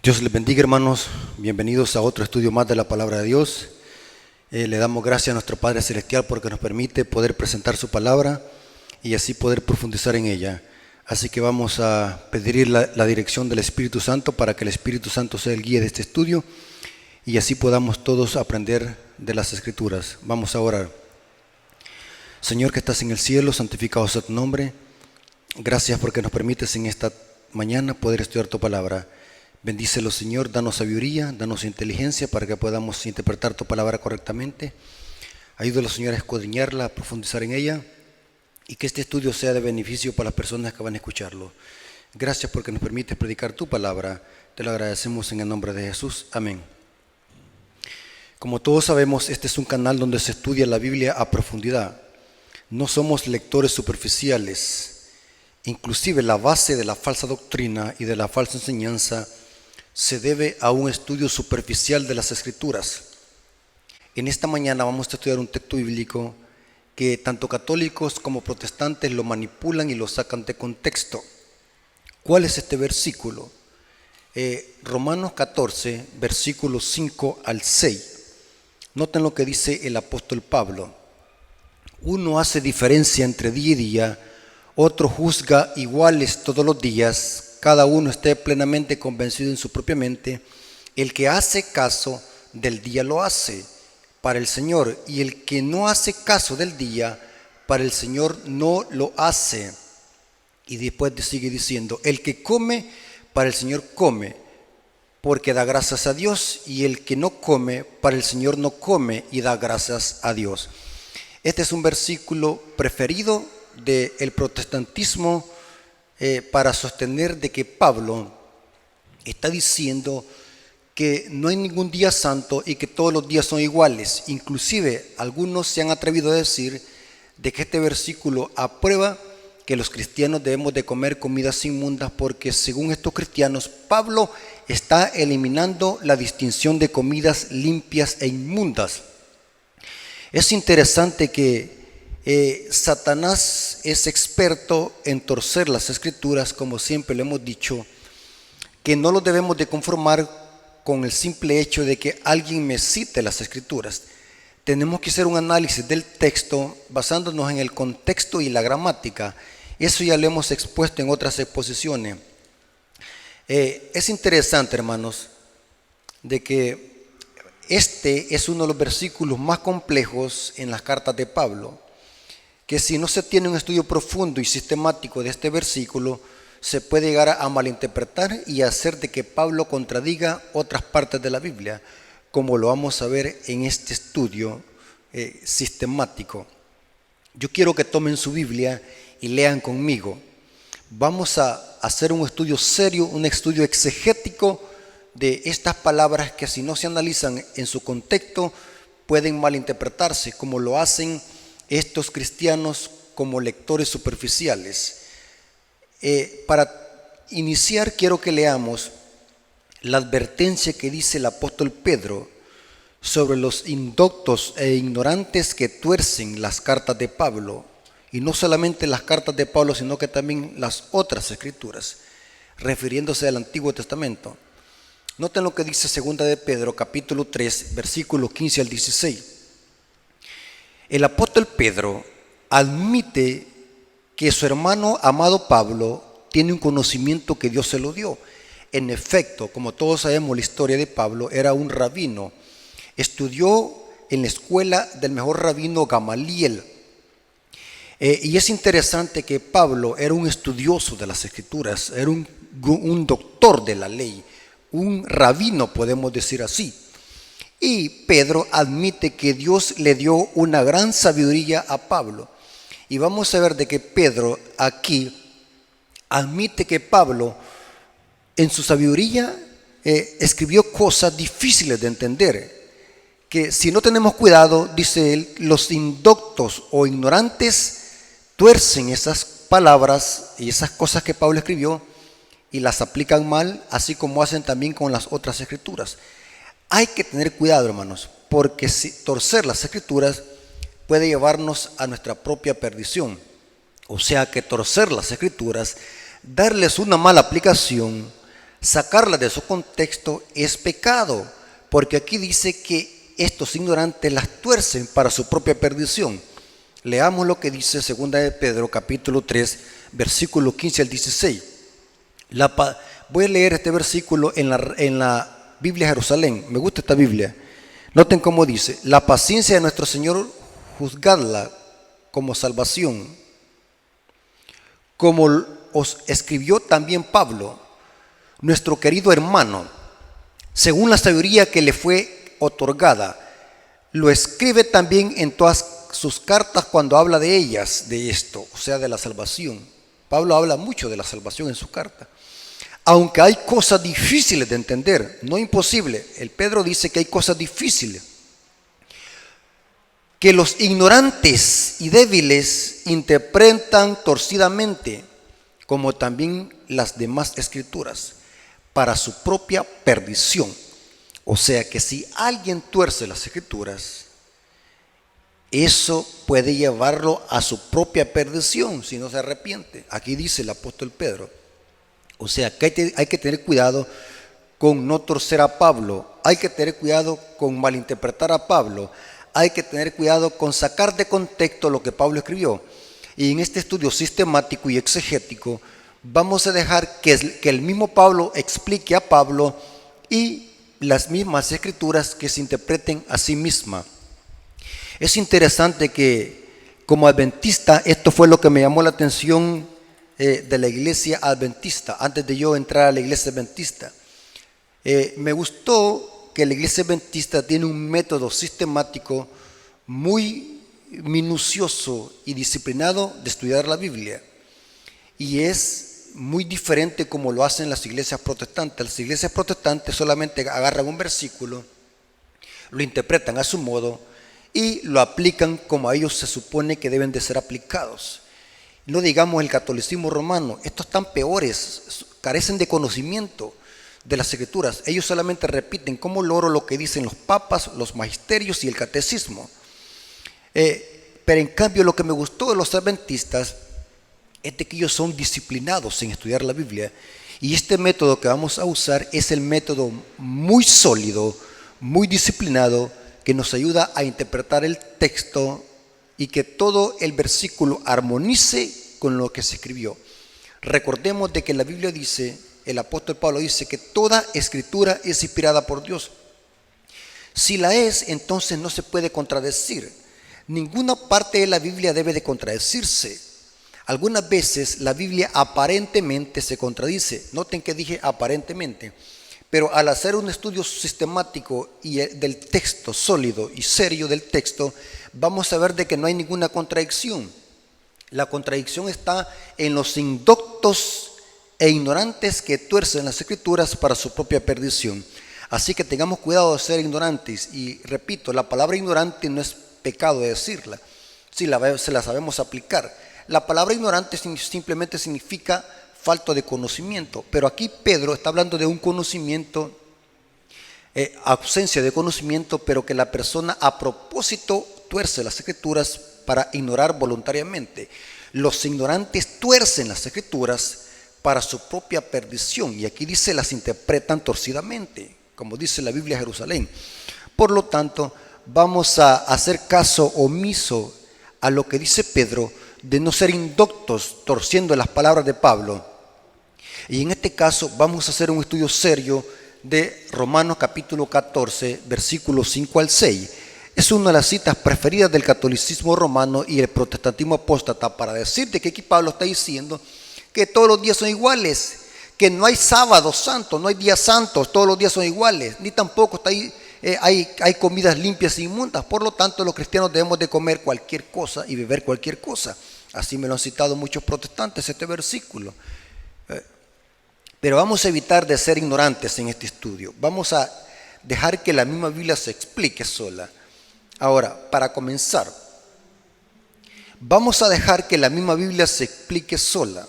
Dios les bendiga, hermanos. Bienvenidos a otro estudio más de la Palabra de Dios. Le damos gracias a nuestro Padre Celestial porque nos permite poder presentar su palabra y así poder profundizar en ella. Así que vamos a pedir la dirección del Espíritu Santo para que el Espíritu Santo sea el guía de este estudio y así podamos todos aprender de las Escrituras. Vamos a orar. Señor que estás en el cielo, santificado sea tu nombre. Gracias porque nos permites en esta mañana poder estudiar tu palabra. Bendícelo, Señor, danos sabiduría, danos inteligencia para que podamos interpretar tu palabra correctamente. Ayúdalo, Señor, a escudriñarla, a profundizar en ella y que este estudio sea de beneficio para las personas que van a escucharlo. Gracias porque nos permites predicar tu palabra. Te lo agradecemos en el nombre de Jesús. Amén. Como todos sabemos, este es un canal donde se estudia la Biblia a profundidad. No somos lectores superficiales. Inclusive la base de la falsa doctrina y de la falsa enseñanza se debe a un estudio superficial de las Escrituras. En esta mañana vamos a estudiar un texto bíblico que tanto católicos como protestantes lo manipulan y lo sacan de contexto. ¿Cuál es este versículo? Romanos 14, versículos 5 al 6. Noten lo que dice el apóstol Pablo. Uno hace diferencia entre día y día, otro juzga iguales todos los días. Cada uno esté plenamente convencido en su propia mente. El que hace caso del día lo hace para el Señor, y el que no hace caso del día, para el Señor no lo hace. Y después sigue diciendo, el que come, para el Señor come, porque da gracias a Dios, y el que no come, para el Señor no come y da gracias a Dios. Este es un versículo preferido del protestantismo para sostener de que Pablo está diciendo que no hay ningún día santo y que todos los días son iguales. Inclusive algunos se han atrevido a decir de que este versículo aprueba que los cristianos debemos de comer comidas inmundas porque según estos cristianos Pablo está eliminando la distinción de comidas limpias e inmundas. Es interesante que Satanás es experto en torcer las Escrituras, como siempre le hemos dicho, que no lo debemos de conformar con el simple hecho de que alguien me cite las Escrituras. Tenemos que hacer un análisis del texto basándonos en el contexto y la gramática. Eso ya lo hemos expuesto en otras exposiciones. Es interesante, hermanos, de que este es uno de los versículos más complejos en las cartas de Pablo, que si no se tiene un estudio profundo y sistemático de este versículo, se puede llegar a malinterpretar y hacer de que Pablo contradiga otras partes de la Biblia, como lo vamos a ver en este estudio sistemático. Yo quiero que tomen su Biblia y lean conmigo. Vamos a hacer un estudio serio, un estudio exegético de estas palabras que si no se analizan en su contexto pueden malinterpretarse, como lo hacen estos cristianos como lectores superficiales. Para iniciar quiero que leamos la advertencia que dice el apóstol Pedro sobre los indoctos e ignorantes que tuercen las cartas de Pablo, y no solamente las cartas de Pablo, sino que también las otras escrituras, refiriéndose al Antiguo Testamento. Noten lo que dice 2 de Pedro, capítulo 3, versículos 15 al 16. El apóstol Pedro admite que su hermano amado Pablo tiene un conocimiento que Dios se lo dio. En efecto, como todos sabemos, la historia de Pablo era un rabino. Estudió en la escuela del mejor rabino Gamaliel. Y es interesante que Pablo era un estudioso de las Escrituras, era un doctor de la ley, un rabino, podemos decir así. Y Pedro admite que Dios le dio una gran sabiduría a Pablo. Y vamos a ver de que Pedro aquí admite que Pablo en su sabiduría escribió cosas difíciles de entender. Que si no tenemos cuidado, dice él, los indoctos o ignorantes tuercen esas palabras y esas cosas que Pablo escribió y las aplican mal, así como hacen también con las otras escrituras. Hay que tener cuidado, hermanos, porque si torcer las escrituras puede llevarnos a nuestra propia perdición. O sea que torcer las escrituras, darles una mala aplicación, Sacarla de su contexto es pecado, porque aquí dice que estos ignorantes las tuercen para su propia perdición. Leamos lo que dice 2 de Pedro, capítulo 3, versículo 15 al 16. Voy a leer este versículo en la Biblia Jerusalén. Me gusta esta Biblia. Noten cómo dice: la paciencia de nuestro Señor juzgadla como salvación, como os escribió también Pablo, nuestro querido hermano, según la sabiduría que le fue otorgada. Lo escribe también en todas sus cartas cuando habla de ellas, de esto, o sea, de la salvación. Pablo habla mucho de la salvación en su carta. Aunque hay cosas difíciles de entender, no imposible. El Pedro dice que hay cosas difíciles, que los ignorantes y débiles interpretan torcidamente, como también las demás escrituras, para su propia perdición. O sea que si alguien tuerce las escrituras, eso puede llevarlo a su propia perdición si no se arrepiente. Aquí dice el apóstol Pedro. O sea que hay que tener cuidado con no torcer a Pablo, hay que tener cuidado con malinterpretar a Pablo, hay que tener cuidado con sacar de contexto lo que Pablo escribió. Y en este estudio sistemático y exegético vamos a dejar que el mismo Pablo explique a Pablo y las mismas escrituras que se interpreten a sí mismas. Es interesante que como adventista, esto fue lo que me llamó la atención de la iglesia adventista, antes de yo entrar a la iglesia adventista. Me gustó que la iglesia adventista tiene un método sistemático muy minucioso y disciplinado de estudiar la Biblia. Y es muy diferente como lo hacen las iglesias protestantes. Las iglesias protestantes solamente agarran un versículo, lo interpretan a su modo y lo aplican como a ellos se supone que deben de ser aplicados. No digamos el catolicismo romano, estos están peores, carecen de conocimiento de las escrituras. Ellos solamente repiten como loro lo que dicen los papas, los magisterios y el catecismo. Pero en cambio lo que me gustó de los adventistas es de que ellos son disciplinados en estudiar la Biblia. Y este método que vamos a usar es el método muy sólido, muy disciplinado, que nos ayuda a interpretar el texto y que todo el versículo armonice con lo que se escribió. Recordemos de que la Biblia dice, el apóstol Pablo dice que toda escritura es inspirada por Dios. Si la es, entonces no se puede contradecir. Ninguna parte de la Biblia debe de contradecirse. Algunas veces la Biblia aparentemente se contradice. Noten que dije aparentemente. Pero al hacer un estudio sistemático y del texto, sólido y serio del texto, vamos a ver de que no hay ninguna contradicción. La contradicción está en los indoctos e ignorantes que tuercen las escrituras para su propia perdición. Así que tengamos cuidado de ser ignorantes. Y repito, la palabra ignorante no es pecado de decirla, si se la sabemos aplicar. La palabra ignorante simplemente significa falta de conocimiento, pero aquí Pedro está hablando de un conocimiento, ausencia de conocimiento, pero que la persona a propósito tuerce las escrituras para ignorar voluntariamente. Los ignorantes tuercen las escrituras para su propia perdición, y aquí dice las interpretan torcidamente, como dice la Biblia Jerusalén. Por lo tanto, vamos a hacer caso omiso a lo que dice Pedro, de no ser indoctos torciendo las palabras de Pablo. Y en este caso vamos a hacer un estudio serio de Romanos capítulo 14, versículos 5 al 6. Es una de las citas preferidas del catolicismo romano y el protestantismo apóstata para decirte que aquí Pablo está diciendo que todos los días son iguales, que no hay sábado santo, no hay días santos, todos los días son iguales, ni tampoco está ahí, hay comidas limpias e inmundas. Por lo tanto, los cristianos debemos de comer cualquier cosa y beber cualquier cosa. Así me lo han citado muchos protestantes este versículo. Pero vamos a evitar de ser ignorantes en este estudio. Vamos a dejar que la misma Biblia se explique sola. Ahora, para comenzar, vamos a dejar que la misma Biblia se explique sola.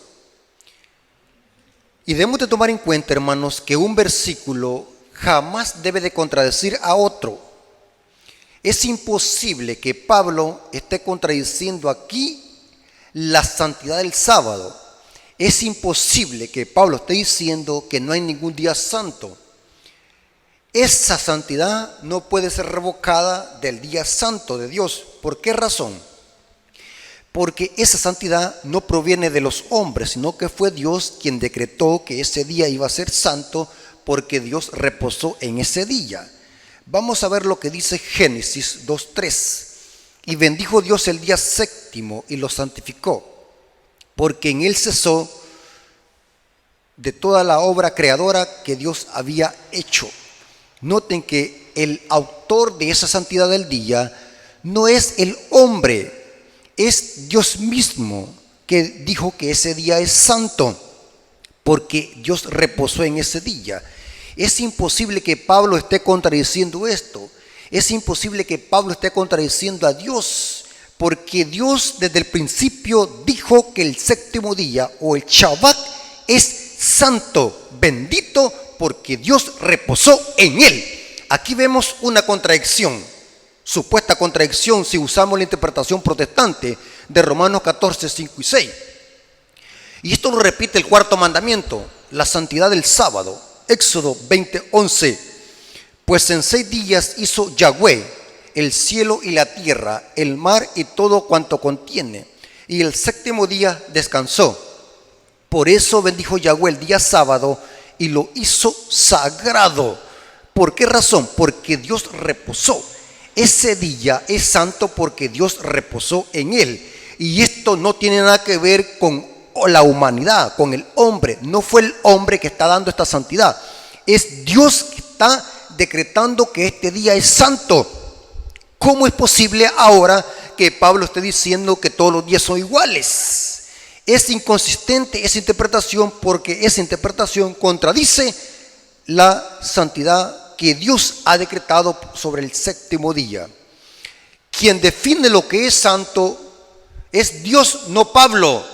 Y debemos de tomar en cuenta, hermanos, que un versículo jamás debe de contradecir a otro. Es imposible que Pablo esté contradiciendo aquí la santidad del sábado. es imposible que Pablo esté diciendo que no hay ningún día santo. Esa santidad no puede ser revocada del día santo de Dios. ¿Por qué razón? Porque esa santidad no proviene de los hombres, sino que fue Dios quien decretó que ese día iba a ser santo, porque Dios reposó en ese día. Vamos a ver lo que dice Génesis 2:3. Y bendijo Dios el día séptimo y lo santificó, porque en él cesó de toda la obra creadora que Dios había hecho. Noten que el autor de esa santidad del día no es el hombre, es Dios mismo que dijo que ese día es santo, porque Dios reposó en ese día. Es imposible que Pablo esté contradiciendo esto. Es imposible que Pablo esté contradiciendo a Dios, porque Dios desde el principio dijo que el séptimo día o el Shabbat es santo, bendito, porque Dios reposó en él. Aquí vemos una contradicción, supuesta contradicción si usamos la interpretación protestante de Romanos 14, 5 y 6. Y esto lo repite el cuarto mandamiento, la santidad del sábado. Éxodo 20, 11. Pues en 6 días hizo Yahweh el cielo y la tierra, el mar y todo cuanto contiene, y el séptimo día descansó. Por eso bendijo Yahweh el día sábado y lo hizo sagrado. ¿Por qué razón? Porque Dios reposó. Ese día es santo porque Dios reposó en él. Y esto no tiene nada que ver con la humanidad, con el hombre. No fue el hombre que está dando esta santidad. Es Dios que está decretando que este día es santo. ¿Cómo es posible ahora que Pablo esté diciendo que todos los días son iguales? Es inconsistente esa interpretación, porque esa interpretación contradice la santidad que Dios ha decretado sobre el séptimo día. Quien define lo que es santo es Dios, no Pablo.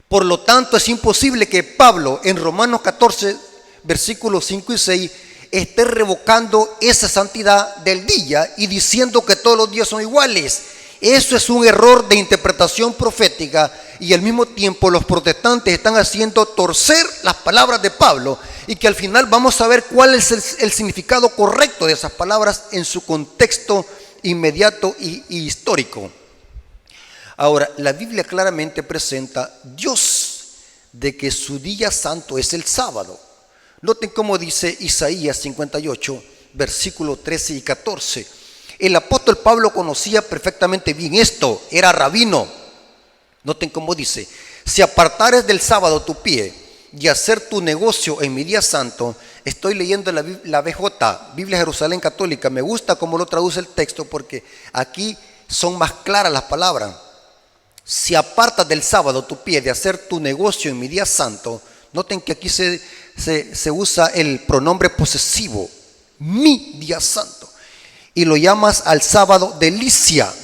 Por lo tanto, es imposible que Pablo en Romanos 14, versículos 5 y 6, esté revocando esa santidad del día y diciendo que todos los días son iguales. Eso es un error de interpretación profética, y al mismo tiempo los protestantes están haciendo torcer las palabras de Pablo, y que al final vamos a ver cuál es el significado correcto de esas palabras en su contexto inmediato y histórico. Ahora, la Biblia claramente presenta Dios de que su día santo es el sábado. Noten cómo dice Isaías 58, versículos 13 y 14. El apóstol Pablo conocía perfectamente bien esto, era rabino. Noten cómo dice: si apartares del sábado tu pie y hacer tu negocio en mi día santo. Estoy leyendo la BJ, Biblia Jerusalén Católica. Me gusta cómo lo traduce el texto, porque aquí son más claras las palabras. Si apartas del sábado tu pie de hacer tu negocio en mi día santo. Noten que aquí se usa el pronombre posesivo, mi día santo, y lo llamas al sábado delicia,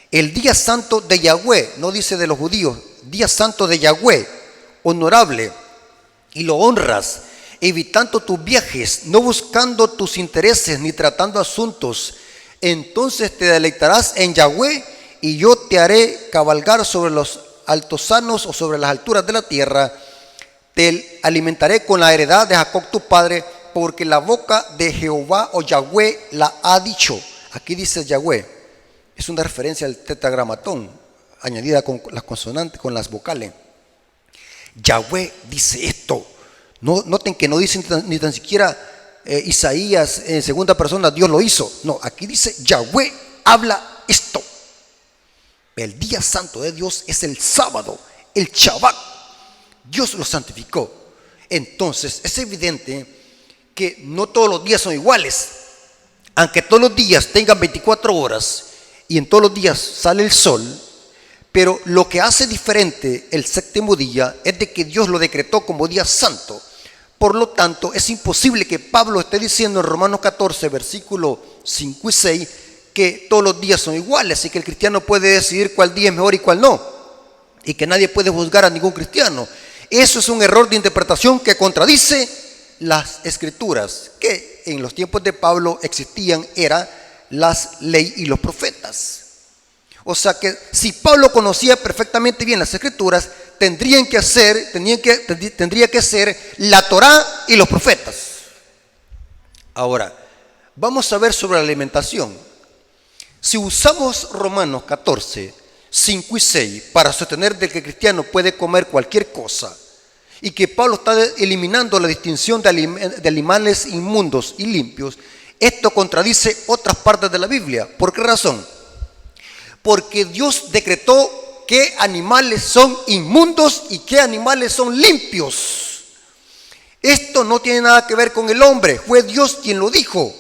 el día santo de Yahweh, no dice de los judíos, día santo de Yahweh, honorable, y lo honras, evitando tus viajes, no buscando tus intereses ni tratando asuntos. Entonces te deleitarás en Yahweh, y yo te haré cabalgar sobre los altosanos o sobre las alturas de la tierra. Te alimentaré con la heredad de Jacob tu padre, porque la boca de Jehová o Yahweh la ha dicho. Aquí dice Yahweh, es una referencia al tetragramatón, añadida con las consonantes, con las vocales. Yahweh dice esto. Noten que no dice ni tan siquiera Isaías en segunda persona, Dios lo hizo. No, aquí dice Yahweh habla esto. El día santo de Dios es el sábado, el Shabbat. Dios lo santificó. Entonces es evidente que no todos los días son iguales. Aunque todos los días tengan 24 horas y en todos los días sale el sol, pero lo que hace diferente el séptimo día es de que Dios lo decretó como día santo. Por lo tanto, es imposible que Pablo esté diciendo en Romanos 14, versículos 5 y 6, que todos los días son iguales y que el cristiano puede decidir cuál día es mejor y cuál no, y que nadie puede juzgar a ningún cristiano. Eso es un error de interpretación que contradice las escrituras, que en los tiempos de Pablo existían, era las leyes y los profetas. O sea que si Pablo conocía perfectamente bien las escrituras, tendría que ser la Torá y los profetas. Ahora, vamos a ver sobre la alimentación. Si usamos Romanos 14, 5 y 6 para sostener de que el cristiano puede comer cualquier cosa y que Pablo está eliminando la distinción de animales inmundos y limpios, esto contradice otras partes de la Biblia. ¿Por qué razón? Porque Dios decretó qué animales son inmundos y qué animales son limpios. Esto no tiene nada que ver con el hombre, fue Dios quien lo dijo.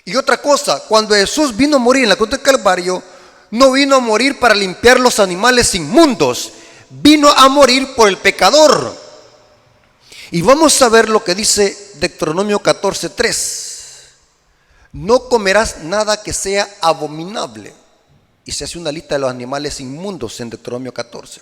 Y otra cosa, cuando Jesús vino a morir en la cruz del Calvario, no vino a morir para limpiar los animales inmundos, vino a morir por el pecador. Y vamos a ver lo que dice Deuteronomio 14:3. No comerás nada que sea abominable. Y se hace una lista de los animales inmundos en Deuteronomio 14.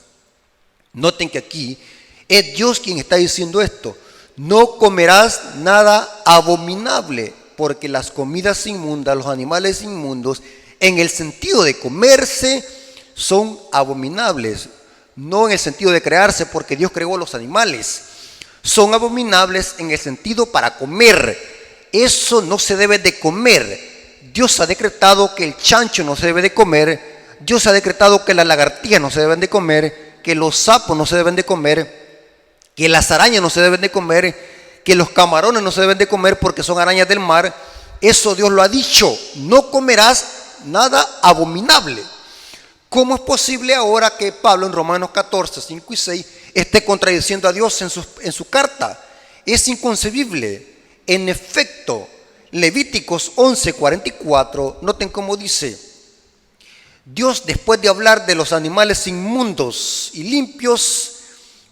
Noten que aquí es Dios quien está diciendo esto. No comerás nada abominable, porque las comidas inmundas, los animales inmundos, en el sentido de comerse, son abominables. No en el sentido de crearse, porque Dios creó los animales. Son abominables en el sentido para comer. Eso no se debe de comer. Dios ha decretado que el chancho no se debe de comer. Dios ha decretado que las lagartijas no se deben de comer, que los sapos no se deben de comer, que las arañas no se deben de comer, que los camarones no se deben de comer porque son arañas del mar. Eso Dios lo ha dicho. No comerás nada abominable. ¿Cómo es posible ahora que Pablo en Romanos 14, 5 y 6 esté contradiciendo a Dios en su carta? Es inconcebible. En efecto, Levíticos 11:44, noten cómo dice: Dios, después de hablar de los animales inmundos y limpios,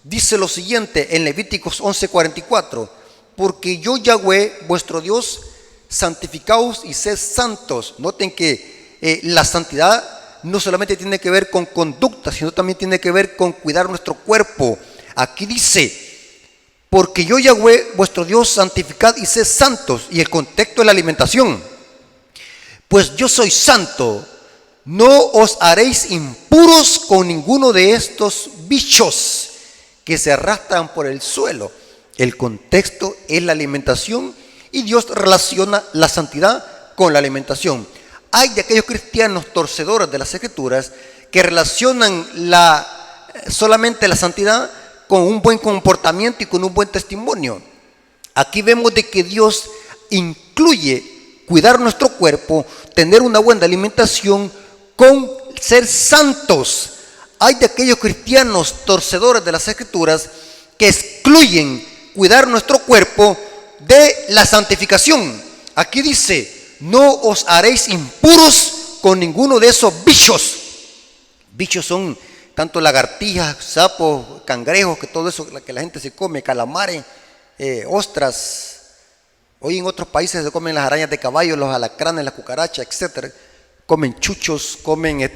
dice lo siguiente en Levíticos 11:44: porque yo, Yahweh, vuestro Dios, santificaos y sed santos. Noten que la santidad no solamente tiene que ver con conducta, sino también tiene que ver con cuidar nuestro cuerpo. Aquí dice: porque yo, Yahweh, vuestro Dios, santificad y sed santos. Y el contexto es la alimentación. Pues yo soy santo, no os haréis impuros con ninguno de estos bichos que se arrastran por el suelo. El contexto es la alimentación y Dios relaciona la santidad con la alimentación. Hay de aquellos cristianos torcedores de las Escrituras que relacionan solamente la santidad con un buen comportamiento y con un buen testimonio. Aquí vemos de que Dios incluye cuidar nuestro cuerpo, tener una buena alimentación con ser santos. Hay de aquellos cristianos torcedores de las Escrituras que excluyen cuidar nuestro cuerpo de la santificación. Aquí dice: no os haréis impuros con ninguno de esos bichos. Bichos son tanto lagartijas, sapos, cangrejos, que todo eso que la gente se come, calamares, ostras. Hoy en otros países se comen las arañas de caballo, los alacranes, las cucarachas, etc. Comen chuchos, comen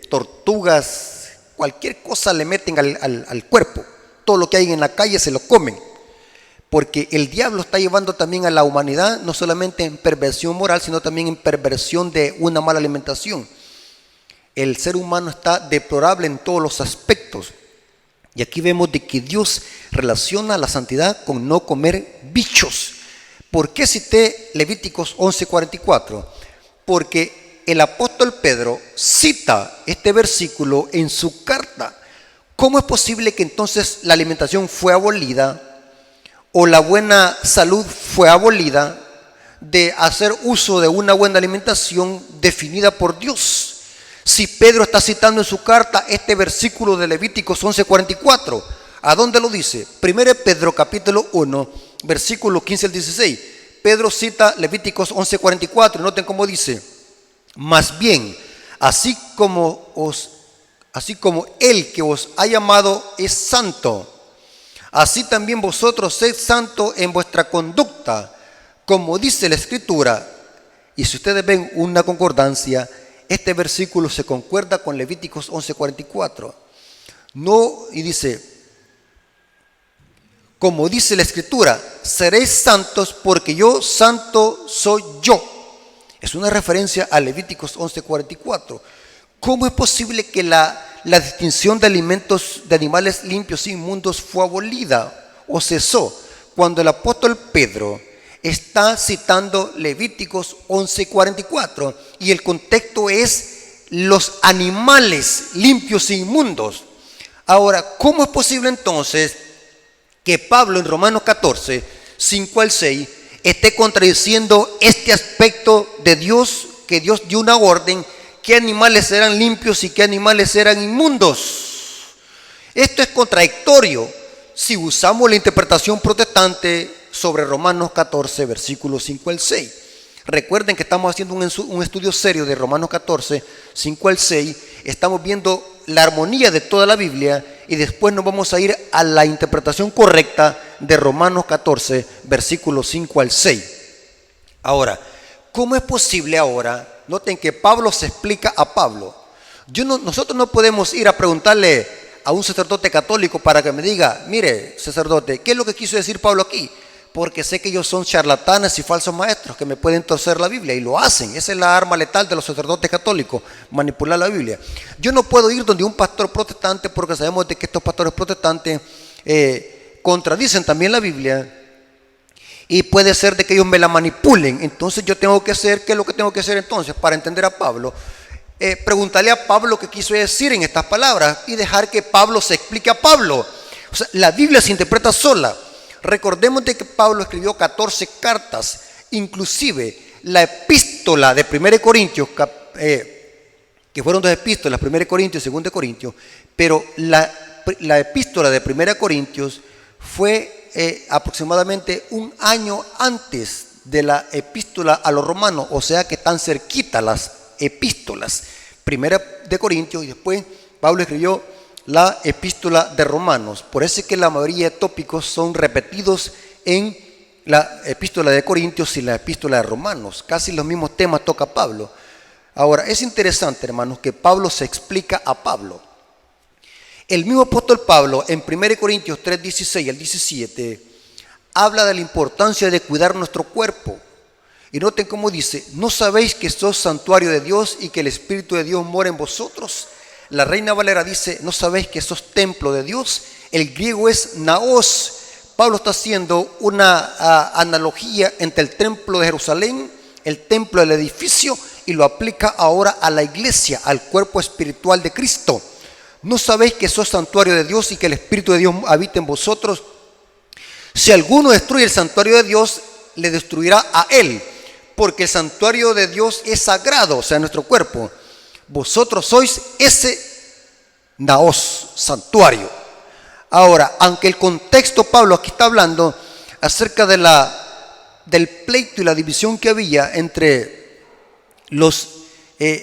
tortugas, cualquier cosa le meten al cuerpo. Todo lo que hay en la calle se lo comen. Porque el diablo está llevando también a la humanidad, no solamente en perversión moral, sino también en perversión de una mala alimentación. El ser humano está deplorable en todos los aspectos. Y aquí vemos de que Dios relaciona la santidad con no comer bichos. ¿Por qué cité Levíticos 11:44? Porque el apóstol Pedro cita este versículo en su carta. ¿Cómo es posible que entonces la alimentación fue abolida o la buena salud fue abolida de hacer uso de una buena alimentación definida por Dios? Si Pedro está citando en su carta este versículo de Levíticos 11:44, ¿a dónde lo dice? 1 Pedro capítulo 1, versículo 15 al 16. Pedro cita Levíticos 11:44 y noten cómo dice: más bien, así como el que os ha llamado es santo, así también vosotros sed santos en vuestra conducta, como dice la Escritura. Y si ustedes ven una concordancia, este versículo se concuerda con Levíticos 11:44. No, y dice: como dice la Escritura, seréis santos porque yo santo soy yo. Es una referencia a Levíticos 11:44. ¿Cómo es posible que la la distinción de alimentos de animales limpios e inmundos fue abolida o cesó cuando el apóstol Pedro está citando Levíticos 11:44 y el contexto es los animales limpios e inmundos. Ahora, ¿cómo es posible entonces que Pablo en Romanos 14, 5 al 6, esté contradiciendo este aspecto de Dios, que Dios dio una orden, qué animales eran limpios y qué animales eran inmundos? Esto es contradictorio si usamos la interpretación protestante sobre Romanos 14, versículos 5 al 6. Recuerden que estamos haciendo un estudio serio de Romanos 14, 5 al 6. Estamos viendo la armonía de toda la Biblia y después nos vamos a ir a la interpretación correcta de Romanos 14, versículos 5 al 6. Ahora, ¿cómo es posible ahora? Noten que Pablo se explica a Pablo. Nosotros no podemos ir a preguntarle a un sacerdote católico para que me diga, mire, sacerdote, ¿qué es lo que quiso decir Pablo aquí? Porque sé que ellos son charlatanes y falsos maestros que me pueden torcer la Biblia, y lo hacen. Esa es la arma letal de los sacerdotes católicos, manipular la Biblia. Yo no puedo ir donde un pastor protestante, porque sabemos de que estos pastores protestantes contradicen también la Biblia, y puede ser de que ellos me la manipulen. Entonces yo tengo que hacer, ¿qué es lo que tengo que hacer entonces para entender a Pablo? Preguntarle a Pablo qué quiso decir en estas palabras y dejar que Pablo se explique a Pablo. O sea, la Biblia se interpreta sola. Recordemos de que Pablo escribió 14 cartas, inclusive la epístola de 1 Corintios, que fueron dos epístolas, 1 Corintios y 2 Corintios, pero la epístola de 1 Corintios fue aproximadamente un año antes de la epístola a los romanos, o sea que están cerquita las epístolas, 1 de Corintios y después Pablo escribió la epístola de Romanos. Por eso es que la mayoría de tópicos son repetidos en la epístola de Corintios y la epístola de Romanos. Casi los mismos temas toca Pablo. Ahora, es interesante, hermanos, que Pablo se explica a Pablo. El mismo apóstol Pablo en 1 Corintios 3, 16 al 17 habla de la importancia de cuidar nuestro cuerpo. Y noten cómo dice, ¿no sabéis que sos santuario de Dios y que el Espíritu de Dios mora en vosotros? La Reina Valera dice, ¿no sabéis que sos templo de Dios? El griego es naos. Pablo está haciendo una analogía entre el templo de Jerusalén, el templo del edificio, y lo aplica ahora a la iglesia, al cuerpo espiritual de Cristo. ¿No sabéis que sos santuario de Dios y que el Espíritu de Dios habita en vosotros? Si alguno destruye el santuario de Dios, le destruirá a él, porque el santuario de Dios es sagrado, o sea, nuestro cuerpo. Vosotros sois ese naos, santuario. Ahora, aunque el contexto, Pablo aquí está hablando acerca del pleito y la división que había entre los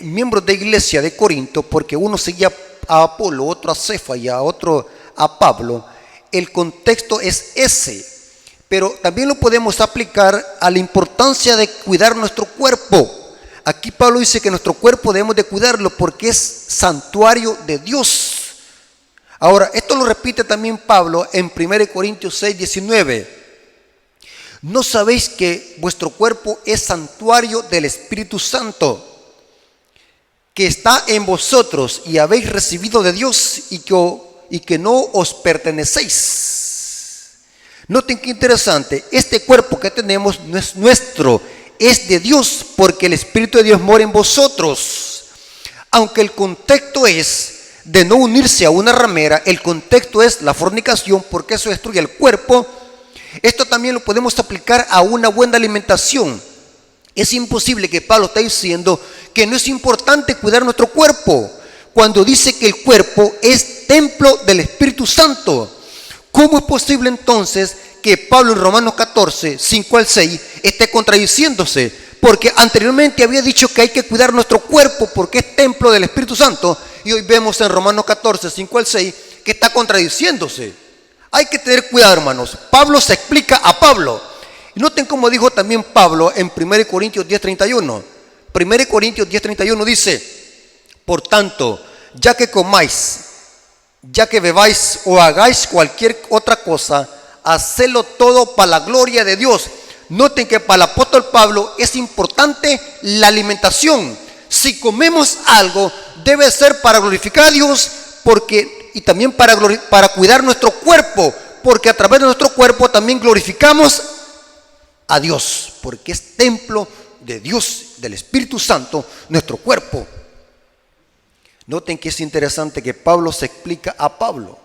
miembros de iglesia de Corinto, porque uno seguía a Apolo, otro a Cefa y a otro a Pablo, el contexto es ese. Pero también lo podemos aplicar a la importancia de cuidar nuestro cuerpo. Aquí Pablo dice que nuestro cuerpo debemos de cuidarlo porque es santuario de Dios. Ahora, esto lo repite también Pablo en 1 Corintios 6, 19. ¿No sabéis que vuestro cuerpo es santuario del Espíritu Santo, que está en vosotros y habéis recibido de Dios y que no os pertenecéis? Noten qué interesante, este cuerpo que tenemos no es nuestro, es de Dios, porque el Espíritu de Dios mora en vosotros. Aunque el contexto es de no unirse a una ramera, el contexto es la fornicación, porque eso destruye el cuerpo. Esto también lo podemos aplicar a una buena alimentación. Es imposible que Pablo esté diciendo que no es importante cuidar nuestro cuerpo, cuando dice que el cuerpo es templo del Espíritu Santo. ¿Cómo es posible entonces que Pablo en Romanos 14, 5 al 6 esté contradiciéndose? Porque anteriormente había dicho que hay que cuidar nuestro cuerpo porque es templo del Espíritu Santo, y hoy vemos en Romanos 14, 5 al 6 que está contradiciéndose. Hay que tener cuidado, hermanos. Pablo se explica a Pablo. Y noten cómo dijo también Pablo en 1 Corintios 10, 31. 1 Corintios 10, 31 dice, por tanto, ya que comáis, ya que bebáis o hagáis cualquier otra cosa, hacedlo todo para la gloria de Dios. Noten que para el apóstol Pablo es importante la alimentación. Si comemos algo, debe ser para glorificar a Dios, y también para cuidar nuestro cuerpo, porque a través de nuestro cuerpo también glorificamos a Dios, porque es templo de Dios, del Espíritu Santo, nuestro cuerpo. Noten que es interesante que Pablo se explica a Pablo.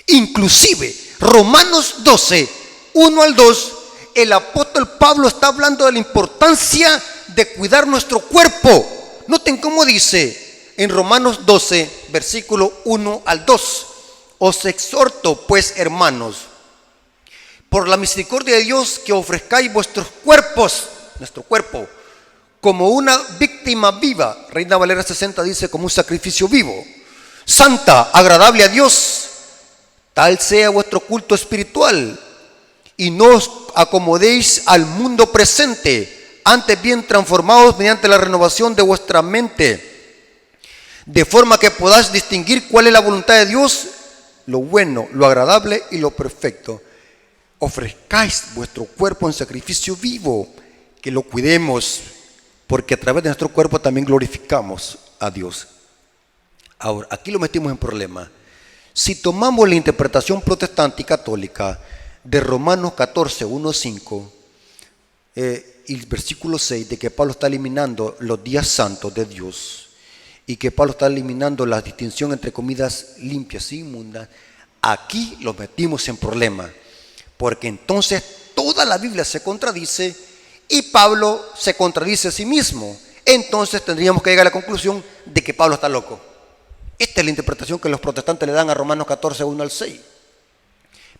Inclusive, Romanos 12, 1 al 2, el apóstol Pablo está hablando de la importancia de cuidar nuestro cuerpo. Noten cómo dice en Romanos 12, versículo 1 al 2. Os exhorto, pues, hermanos, por la misericordia de Dios, que ofrezcáis vuestros cuerpos, nuestro cuerpo, como una víctima viva. Reina Valera 60 dice como un sacrificio vivo, santa, agradable a Dios. Tal sea vuestro culto espiritual. Y no os acomodéis al mundo presente, antes bien transformados mediante la renovación de vuestra mente, de forma que podáis distinguir cuál es la voluntad de Dios, lo bueno, lo agradable y lo perfecto. Ofrezcáis vuestro cuerpo en sacrificio vivo, que lo cuidemos, porque a través de nuestro cuerpo también glorificamos a Dios. Ahora, aquí lo metimos en problema. Si tomamos la interpretación protestante y católica de Romanos 14, 1, 5 y el versículo 6, de que Pablo está eliminando los días santos de Dios y que Pablo está eliminando la distinción entre comidas limpias e inmundas, aquí lo metimos en problema, porque entonces toda la Biblia se contradice y Pablo se contradice a sí mismo. Entonces tendríamos que llegar a la conclusión de que Pablo está loco. Esta es la interpretación que los protestantes le dan a Romanos 14, 1 al 6.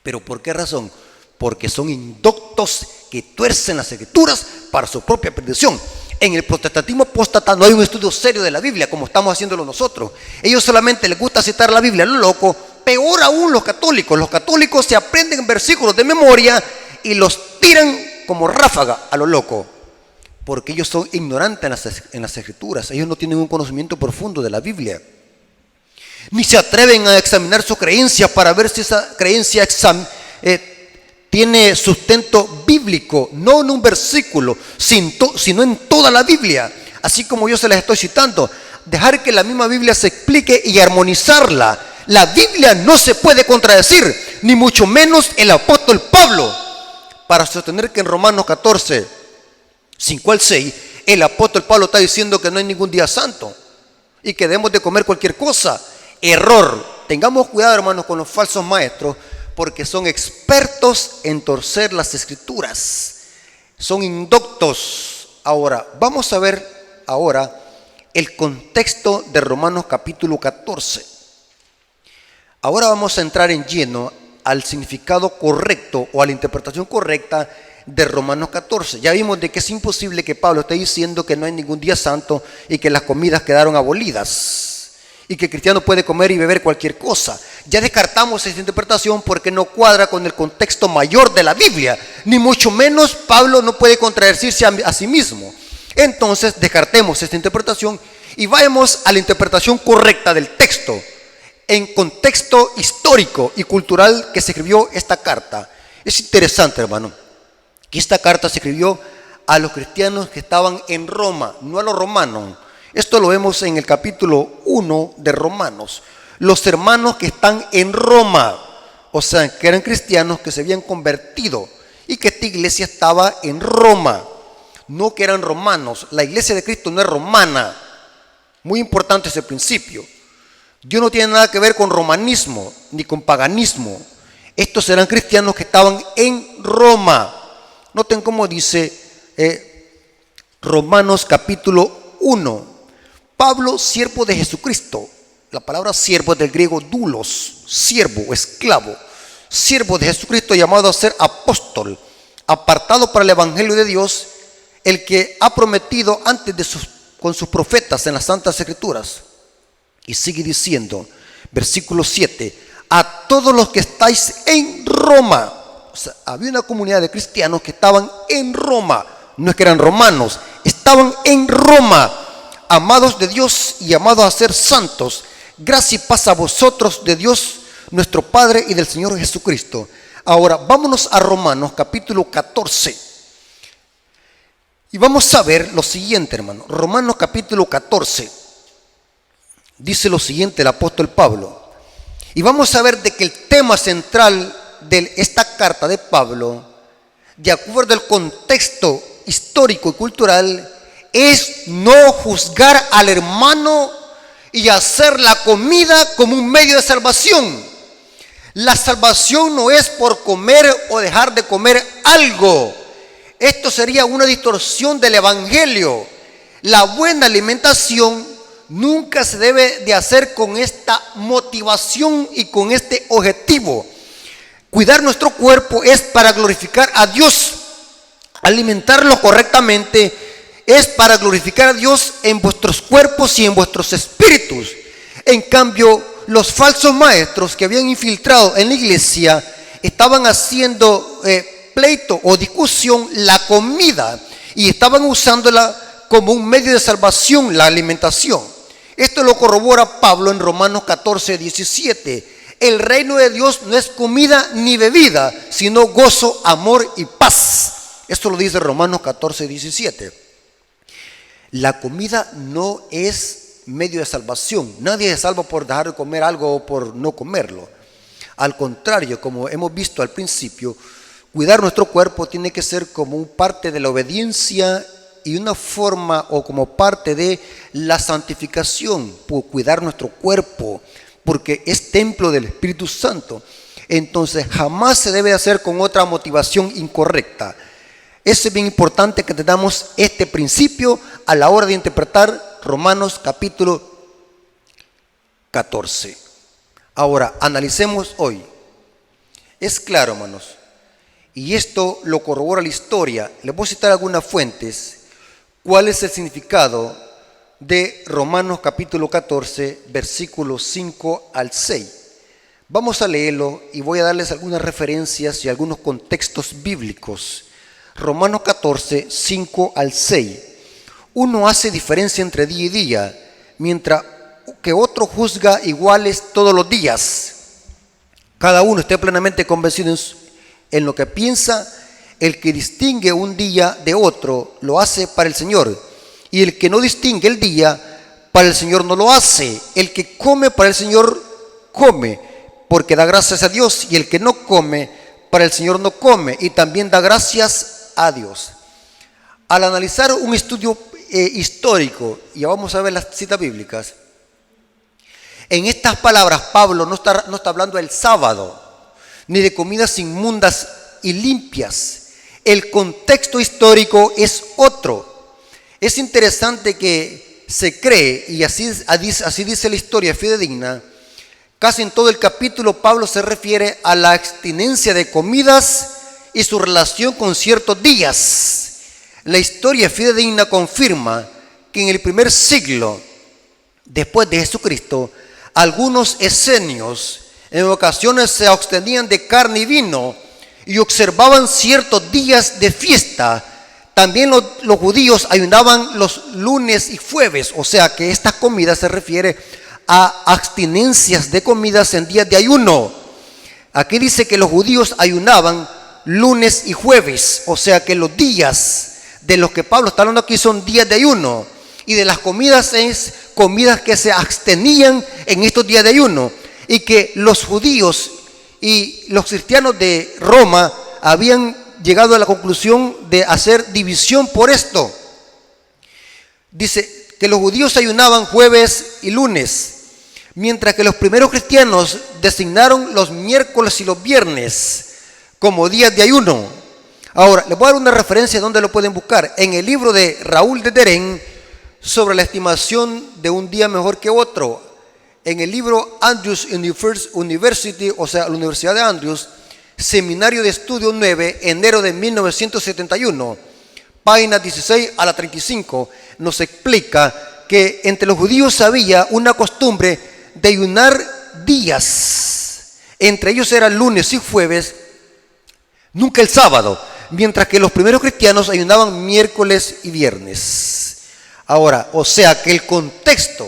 ¿Pero por qué razón? Porque son indoctos que tuercen las escrituras para su propia perdición. En el protestantismo apóstata no hay un estudio serio de la Biblia como estamos haciéndolo nosotros. Ellos solamente les gusta citar la Biblia, lo loco. Peor aún los católicos. Los católicos se aprenden versículos de memoria y los tiran como ráfaga a lo loco, porque ellos son ignorantes en las escrituras. Ellos no tienen un conocimiento profundo de la Biblia, ni se atreven a examinar su creencia para ver si esa creencia tiene sustento bíblico, no en un versículo, sino en toda la Biblia. Así como yo se les estoy citando, dejar que la misma Biblia se explique y armonizarla. La Biblia no se puede contradecir, ni mucho menos el apóstol Pablo, para sostener que en Romanos 14, 5 al 6, el apóstol Pablo está diciendo que no hay ningún día santo y que debemos de comer cualquier cosa. Error. Tengamos cuidado, hermanos, con los falsos maestros, porque son expertos en torcer las escrituras. Son indoctos. Ahora, vamos a ver ahora el contexto de Romanos capítulo 14. Ahora vamos a entrar en lleno al significado correcto o a la interpretación correcta de Romanos 14. Ya vimos de que es imposible que Pablo esté diciendo que no hay ningún día santo y que las comidas quedaron abolidas y que el cristiano puede comer y beber cualquier cosa. Ya descartamos esta interpretación porque no cuadra con el contexto mayor de la Biblia, ni mucho menos Pablo no puede contradecirse a sí mismo. Entonces descartemos esta interpretación y vayamos a la interpretación correcta del texto, en contexto histórico y cultural que se escribió esta carta. Es interesante, hermano, que esta carta se escribió a los cristianos que estaban en Roma, no a los romanos. Esto lo vemos en el capítulo 1 de Romanos. Los hermanos que están en Roma, o sea, que eran cristianos que se habían convertido y que esta iglesia estaba en Roma, no que eran romanos. La iglesia de Cristo no es romana. Muy importante ese principio. Dios no tiene nada que ver con romanismo ni con paganismo. Estos eran cristianos que estaban en Roma. Noten cómo dice Romanos capítulo 1. Pablo, siervo de Jesucristo. La palabra siervo es del griego doulos, siervo, esclavo. Siervo de Jesucristo, llamado a ser apóstol, apartado para el evangelio de Dios, el que ha prometido antes con sus profetas en las santas escrituras. Y sigue diciendo, versículo 7, a todos los que estáis en Roma. O sea, había una comunidad de cristianos que estaban en Roma. No es que eran romanos, estaban en Roma. Amados de Dios y amados a ser santos, gracia y paz a vosotros de Dios nuestro Padre y del Señor Jesucristo. Ahora vámonos a Romanos capítulo 14 y vamos a ver lo siguiente, hermano. Romanos capítulo 14, dice lo siguiente el apóstol Pablo. Y vamos a ver de que el tema central de esta carta de Pablo, de acuerdo al contexto histórico y cultural, es no juzgar al hermano y hacer la comida como un medio de salvación. La salvación no es por comer o dejar de comer algo. Esto sería una distorsión del evangelio. La buena alimentación nunca se debe de hacer con esta motivación y con este objetivo. Cuidar nuestro cuerpo es para glorificar a Dios. Alimentarlo correctamente es para glorificar a Dios en vuestros cuerpos y en vuestros espíritus. En cambio, los falsos maestros que habían infiltrado en la iglesia estaban haciendo pleito o discusión la comida y estaban usándola como un medio de salvación, la alimentación. Esto lo corrobora Pablo en Romanos 14, 17. El reino de Dios no es comida ni bebida, sino gozo, amor y paz. Esto lo dice Romanos 14, 17. La comida no es medio de salvación. Nadie se salva por dejar de comer algo o por no comerlo. Al contrario, como hemos visto al principio, cuidar nuestro cuerpo tiene que ser como parte de la obediencia y una forma o como parte de la santificación, por cuidar nuestro cuerpo, porque es templo del Espíritu Santo. Entonces jamás se debe hacer con otra motivación incorrecta. Es bien importante que tengamos este principio a la hora de interpretar Romanos capítulo 14. Ahora, analicemos hoy. Es claro, hermanos, y esto lo corrobora la historia. Les voy a citar algunas fuentes. ¿Cuál es el significado de Romanos capítulo 14, versículos 5 al 6? Vamos a leerlo y voy a darles algunas referencias y algunos contextos bíblicos. Romanos 14, 5 al 6. Uno hace diferencia entre día y día, mientras que otro juzga iguales todos los días. Cada uno esté plenamente convencido en lo que piensa. El que distingue un día de otro lo hace para el Señor, y el que no distingue el día para el Señor no lo hace. El que come para el Señor come, porque da gracias a Dios, y el que no come para el Señor no come, y también da gracias a Dios. Al analizar un estudio histórico, y ya vamos a ver las citas bíblicas, en estas palabras Pablo no está hablando del sábado, ni de comidas inmundas y limpias. El contexto histórico es otro. Es interesante que se cree, y así dice la historia fidedigna, casi en todo el capítulo Pablo se refiere a la abstinencia de comidas y su relación con ciertos días. La historia fidedigna confirma que en el primer siglo después de Jesucristo, algunos esenios en ocasiones se abstenían de carne y vino y observaban ciertos días de fiesta. También los judíos ayunaban los lunes y jueves, o sea que esta comida se refiere a abstinencias de comidas en días de ayuno. Aquí dice que los judíos ayunaban lunes y jueves, o sea que los días de los que Pablo está hablando aquí son días de ayuno, y de las comidas es comidas que se abstenían en estos días de ayuno, y que los judíos y los cristianos de Roma habían llegado a la conclusión de hacer división por esto. Dice que los judíos ayunaban jueves y lunes, mientras que los primeros cristianos designaron los miércoles y los viernes como días de ayuno. Ahora, les voy a dar una referencia donde lo pueden buscar. En el libro de Raúl de Derén, sobre la estimación de un día mejor que otro. En el libro Andrews University, o sea, la Universidad de Andrews, Seminario de Estudio 9, enero de 1971, páginas 16 a la 35, nos explica que entre los judíos había una costumbre de ayunar días. Entre ellos eran lunes y jueves, nunca el sábado, mientras que los primeros cristianos ayunaban miércoles y viernes. Ahora, o sea que el contexto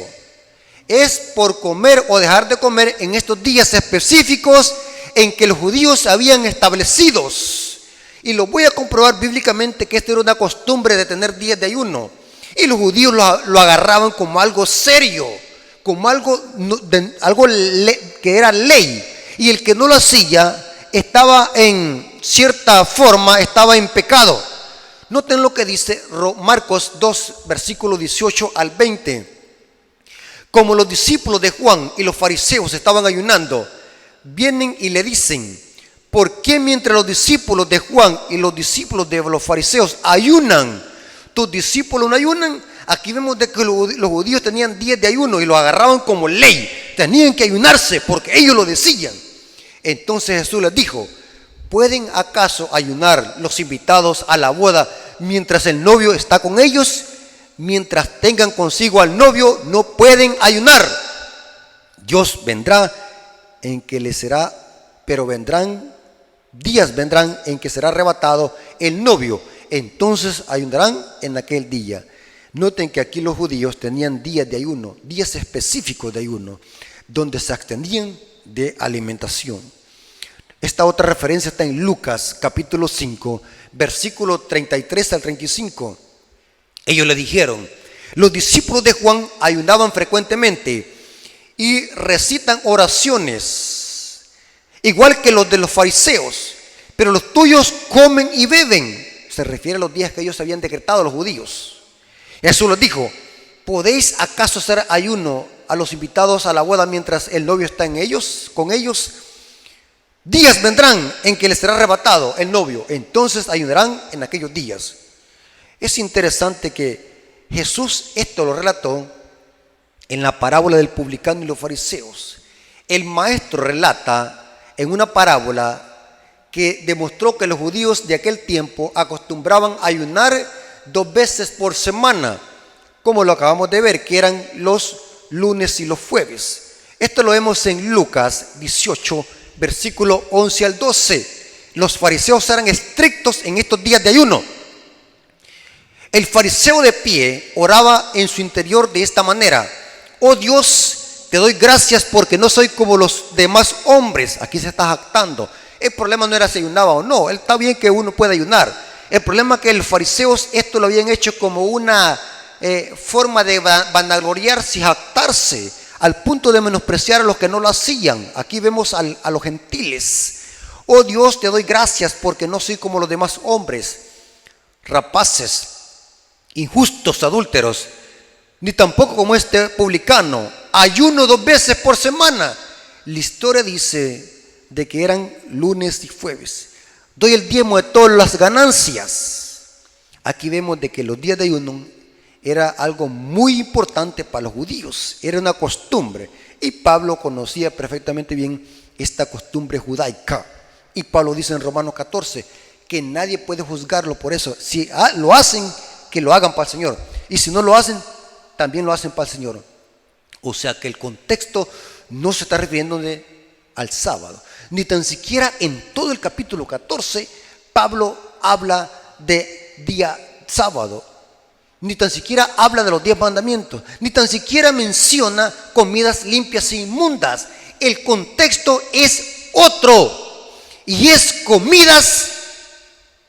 es por comer o dejar de comer en estos días específicos en que los judíos habían establecidos. Y lo voy a comprobar bíblicamente que esto era una costumbre de tener días de ayuno. Y los judíos lo agarraban como algo serio, como algo, que era ley, y el que no lo hacía estaba en cierta forma, estaba en pecado. Noten lo que dice Marcos 2, versículo 18 al 20. Como los discípulos de Juan y los fariseos estaban ayunando, vienen y le dicen: ¿por qué mientras los discípulos de Juan y los discípulos de los fariseos ayunan, tus discípulos no ayunan? Aquí vemos de que los judíos tenían días de ayuno y lo agarraban como ley. Tenían que ayunarse porque ellos lo decían. Entonces Jesús les dijo: ¿pueden acaso ayunar los invitados a la boda mientras el novio está con ellos? Mientras tengan consigo al novio, no pueden ayunar. Dios vendrá en que les será, pero días vendrán en que será arrebatado el novio. Entonces ayunarán en aquel día. Noten que aquí los judíos tenían días de ayuno, días específicos de ayuno, donde se abstenían de alimentación. Esta otra referencia está en Lucas capítulo 5, versículo 33 al 35. Ellos le dijeron: los discípulos de Juan ayunaban frecuentemente y recitan oraciones, igual que los de los fariseos, pero los tuyos comen y beben. Se refiere a los días que ellos habían decretado, los judíos. Jesús les dijo: ¿podéis acaso hacer ayuno a los invitados a la boda mientras el novio está con ellos? Días vendrán en que les será arrebatado el novio, entonces ayunarán en aquellos días. Es interesante que Jesús esto lo relató en la parábola del publicano y los fariseos. El maestro relata en una parábola que demostró que los judíos de aquel tiempo acostumbraban a ayunar 2 veces por semana, como lo acabamos de ver, que eran los lunes y los jueves. Esto lo vemos en Lucas 18, versículo 11 al 12. Los fariseos eran estrictos en estos días de ayuno. El fariseo de pie oraba en su interior de esta manera: oh Dios, te doy gracias porque no soy como los demás hombres. Aquí se está jactando. El problema no era si ayunaba o no. Está bien que uno pueda ayunar. El problema es que los fariseos esto lo habían hecho como una forma de vanagloriarse y jactarse, al punto de menospreciar a los que no lo hacían. Aquí vemos a los gentiles. Oh Dios, te doy gracias porque no soy como los demás hombres, rapaces, injustos, adúlteros, ni tampoco como este publicano. Ayuno 2 veces por semana. La historia dice de que eran lunes y jueves. Doy el diezmo de todas las ganancias. Aquí vemos de que los días de ayuno era algo muy importante para los judíos. Era una costumbre. Y Pablo conocía perfectamente bien esta costumbre judaica. Y Pablo dice en Romanos 14 que nadie puede juzgarlo por eso. Si lo hacen, que lo hagan para el Señor. Y si no lo hacen, también lo hacen para el Señor. O sea que el contexto no se está refiriendo al sábado. Ni tan siquiera en todo el capítulo 14 Pablo habla de día sábado. Ni tan siquiera habla de los 10 mandamientos. Ni tan siquiera menciona comidas limpias e inmundas. El contexto es otro. Y es comidas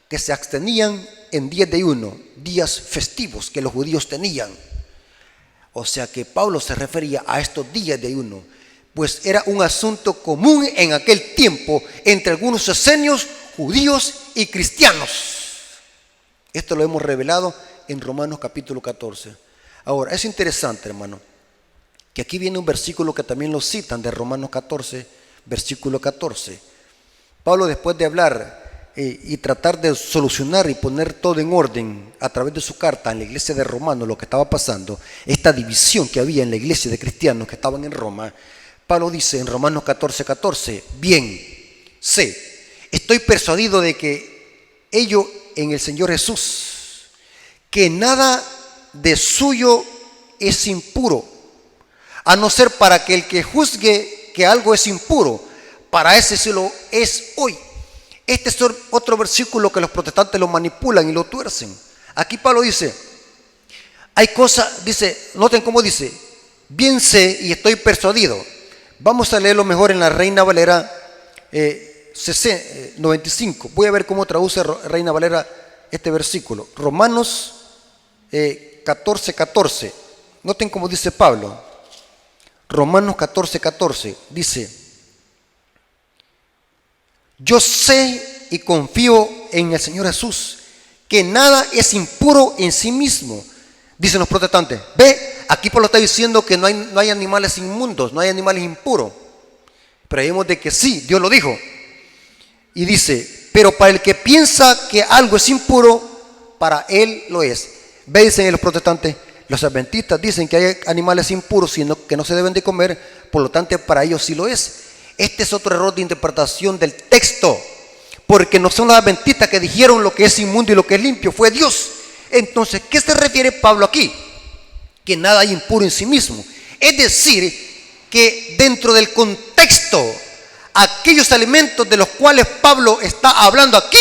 que se abstenían en días de ayuno, días festivos que los judíos tenían. O sea que Pablo se refería a estos días de ayuno, pues era un asunto común en aquel tiempo entre algunos esenios, judíos y cristianos. Esto lo hemos revelado en Romanos capítulo 14. Ahora, es interesante, hermano, que aquí viene un versículo que también lo citan de Romanos 14, versículo 14. Pablo, después de hablar y tratar de solucionar y poner todo en orden a través de su carta en la iglesia de Romanos, lo que estaba pasando, esta división que había en la iglesia de cristianos que estaban en Roma, Pablo dice en Romanos 14:14, bien, estoy persuadido de que ello en el Señor Jesús, que nada de suyo es impuro, a no ser para que el que juzgue que algo es impuro, para ese sí lo es hoy. Este es otro versículo que los protestantes lo manipulan y lo tuercen. Aquí Pablo dice, hay cosas, dice, noten cómo dice, bien sé y estoy persuadido. Vamos a leerlo mejor en la Reina Valera 95. Voy a ver cómo traduce Reina Valera este versículo. Romanos 14:14. Noten cómo dice Pablo. Romanos 14:14 dice: yo sé y confío en el Señor Jesús, que nada es impuro en sí mismo. Dicen los protestantes. Ve, aquí Pablo está diciendo que no hay animales inmundos, no hay animales impuros. Pero vemos de que sí, Dios lo dijo. Y dice, pero para el que piensa que algo es impuro, para él lo es. Ve, dicen los protestantes, los adventistas dicen que hay animales impuros que no se deben de comer, por lo tanto para ellos sí lo es. Este es otro error de interpretación del texto, porque no son los adventistas que dijeron lo que es inmundo y lo que es limpio, fue Dios. Entonces, ¿qué se refiere Pablo aquí? Que nada hay impuro en sí mismo. Es decir, que dentro del contexto, aquellos alimentos de los cuales Pablo está hablando aquí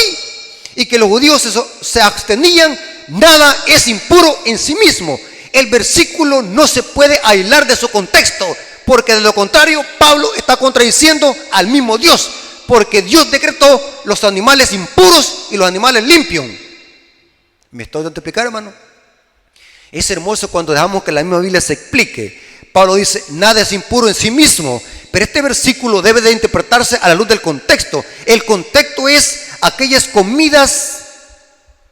y que los judíos se abstenían, nada es impuro en sí mismo. El versículo no se puede aislar de su contexto, porque de lo contrario Pablo está contradiciendo al mismo Dios, porque Dios decretó los animales impuros y los animales limpios. ¿Me estoy dando a explicar, hermano? Es hermoso cuando dejamos que la misma Biblia se explique. Pablo dice, nada es impuro en sí mismo, pero este versículo debe de interpretarse a la luz del contexto. El contexto es aquellas comidas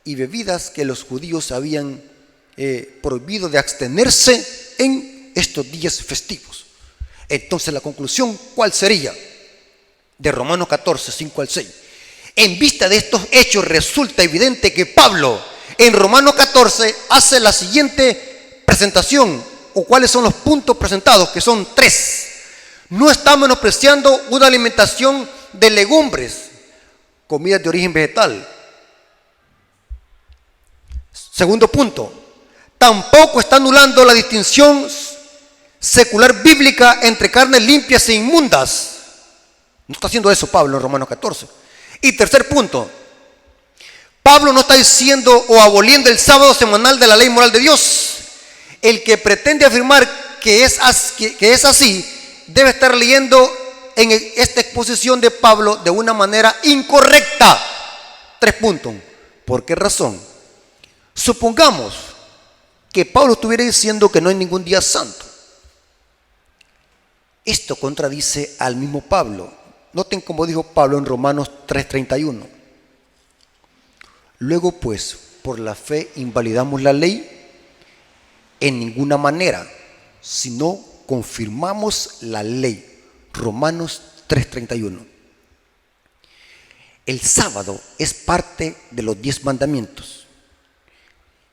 y bebidas que los judíos habían prohibido de abstenerse en estos días festivos. Entonces la conclusión, ¿cuál sería? De Romanos 14, 5 al 6. En vista de estos hechos resulta evidente que Pablo en Romanos 14 hace la siguiente presentación, o cuáles son los puntos presentados, que son 3. No está menospreciando una alimentación de legumbres, comidas de origen vegetal. Segundo punto, tampoco está anulando la distinción secular bíblica entre carnes limpias e inmundas. No está haciendo eso Pablo en Romanos 14. Y tercer punto, Pablo no está diciendo o aboliendo el sábado semanal de la ley moral de Dios. El que pretende afirmar que es así, debe estar leyendo en esta exposición de Pablo de una manera incorrecta. 3 puntos. ¿Por qué razón? Supongamos que Pablo estuviera diciendo que no hay ningún día santo. Esto contradice al mismo Pablo. Noten cómo dijo Pablo en Romanos 3:31. Luego pues, por la fe invalidamos la ley en ninguna manera, sino confirmamos la ley. Romanos 3:31. El sábado es parte de los 10 mandamientos.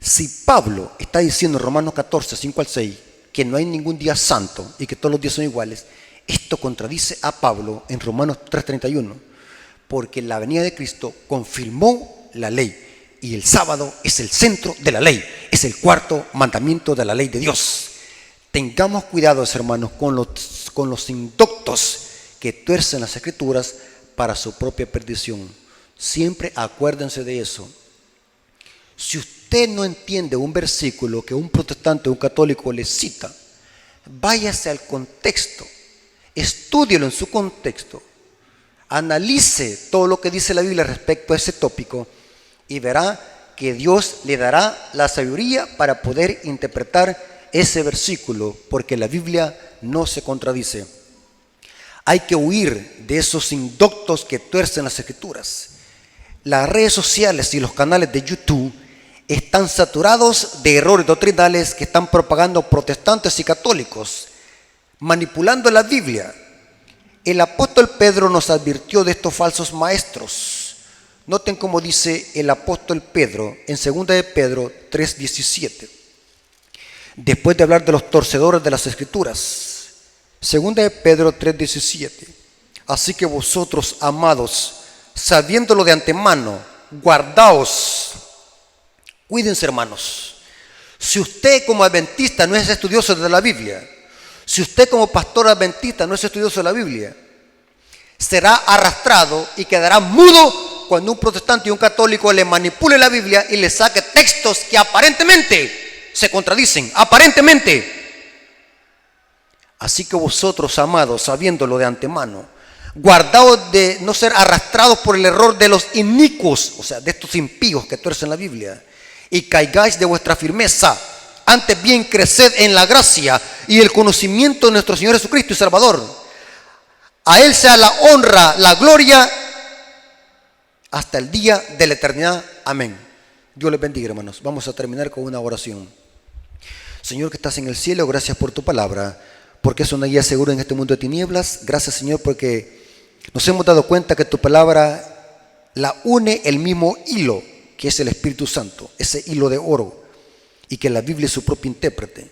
Si Pablo está diciendo en Romanos 14, 5 al 6, que no hay ningún día santo y que todos los días son iguales, esto contradice a Pablo en Romanos 3:31, porque la venida de Cristo confirmó la ley y el sábado es el centro de la ley, es el 4º mandamiento de la ley de Dios. Tengamos cuidado, hermanos, con los indoctos que tuercen las escrituras para su propia perdición. Siempre acuérdense de eso. Si usted no entiende un versículo que un protestante o un católico le cita, váyase al contexto, estúdielo en su contexto, analice todo lo que dice la Biblia respecto a ese tópico y verá que Dios le dará la sabiduría para poder interpretar ese versículo, porque la Biblia no se contradice. Hay que huir de esos indoctos que tuercen las escrituras. Las redes sociales y los canales de YouTube están saturados de errores doctrinales que están propagando protestantes y católicos, manipulando la Biblia. El apóstol Pedro nos advirtió de estos falsos maestros. Noten cómo dice el apóstol Pedro en 2 de Pedro 3:17. Después de hablar de los torcedores de las escrituras, 2 de Pedro 3:17. Así que vosotros, amados, sabiéndolo de antemano, guardaos. Cuídense, hermanos. Si usted como adventista no es estudioso de la Biblia, si usted como pastor adventista no es estudioso de la Biblia, será arrastrado y quedará mudo cuando un protestante y un católico le manipule la Biblia y le saque textos que aparentemente se contradicen, aparentemente. Así que vosotros, amados, sabiéndolo de antemano, guardaos de no ser arrastrados por el error de los inicuos, o sea, de estos impíos que tuercen la Biblia, y caigáis de vuestra firmeza, Antes bien, creced en la gracia y el conocimiento de nuestro Señor Jesucristo y Salvador. A Él sea la honra, la gloria, hasta el día de la eternidad. Amén. Dios les bendiga, hermanos. Vamos a terminar con una oración. Señor que estás en el cielo, gracias por tu palabra, porque es una guía segura en este mundo de tinieblas. Gracias, Señor, porque nos hemos dado cuenta que tu palabra la une el mismo hilo, que es el Espíritu Santo, ese hilo de oro, y que la Biblia es su propio intérprete.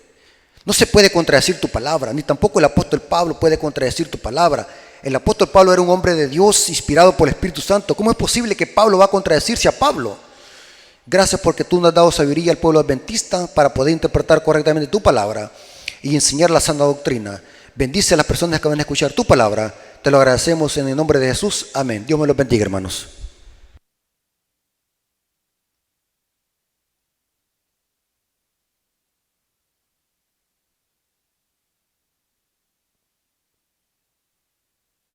No se puede contradecir tu palabra, ni tampoco el apóstol Pablo puede contradecir tu palabra. El apóstol Pablo era un hombre de Dios inspirado por el Espíritu Santo. ¿Cómo es posible que Pablo va a contradecirse a Pablo? Gracias porque tú nos has dado sabiduría al pueblo adventista para poder interpretar correctamente tu palabra y enseñar la sana doctrina. Bendice a las personas que van a escuchar tu palabra. Te lo agradecemos en el nombre de Jesús. Amén. Dios me los bendiga, hermanos.